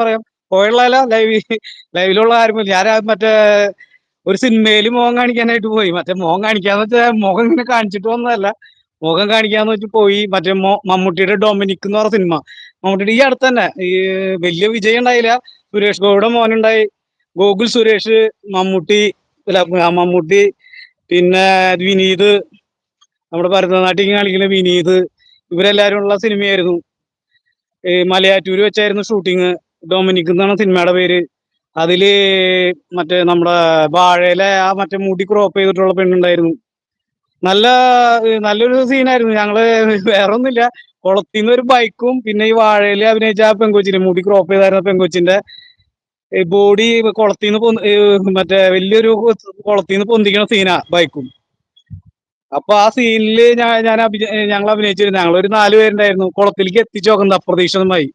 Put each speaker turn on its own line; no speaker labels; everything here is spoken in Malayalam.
പറയാം. പോയുള്ളതല്ല, ലൈവിലുള്ള ആരും. ഞാൻ മറ്റേ ഒരു സിനിമയിൽ മുഖം കാണിക്കാനായിട്ട് പോയി. മറ്റേ മുഖം കാണിക്കാന്ന് വെച്ചാൽ മുഖം ഇങ്ങനെ കാണിച്ചിട്ട് വന്നതല്ല, മുഖം കാണിക്കാന്ന് വെച്ച് പോയി. മറ്റേ മമ്മൂട്ടിയുടെ ഡൊമിനിക് എന്ന് പറഞ്ഞ സിനിമ. മമ്മൂട്ടിയുടെ ഈ അടുത്ത് തന്നെ ഈ വലിയ വിജയം ഉണ്ടായില്ല. സുരേഷ് ഗോപിയുടെ മോനുണ്ടായി, ഗോകുൽ സുരേഷ്, മമ്മൂട്ടി, അല്ല മമ്മൂട്ടി, പിന്നെ വിനീത്, നമ്മുടെ ഭരതനാട്യം കളിക്കുന്ന വിനീത്, ഇവരെല്ലാരും ഉള്ള സിനിമയായിരുന്നു. മലയാറ്റൂര് വെച്ചായിരുന്നു ഷൂട്ടിങ്. ഡൊമിനിക് എന്നാണ് സിനിമയുടെ പേര്. അതില് മറ്റേ നമ്മുടെ വാഴയിലെ ആ മറ്റേ മുടി ക്രോപ്പ് ചെയ്തിട്ടുള്ള പെണ്ണുണ്ടായിരുന്നു. നല്ല നല്ലൊരു സീനായിരുന്നു. ഞങ്ങള് വേറെ ഒന്നുമില്ല, കുളത്തിന്ന് ഒരു ബൈക്കും പിന്നെ ഈ വാഴയില് അഭിനയിച്ച ആ പെങ്കൊച്ചിന്റെ മുടി ക്രോപ്പ് ചെയ്തായിരുന്ന പെങ്കൊച്ചിന്റെ ബോഡി കുളത്തിന്ന് മറ്റേ വലിയൊരു കുളത്തിന്ന് പൊന്തിക്കണ സീനാ ബൈക്കും. അപ്പൊ ആ സീനില് ഞങ്ങൾ അഭിനയിച്ചിരുന്നു. ഞങ്ങളൊരു 4 പേരുണ്ടായിരുന്നു. കുളത്തിലേക്ക് എത്തിച്ചു നോക്കുന്നത് അപ്രതീക്ഷിതമായി.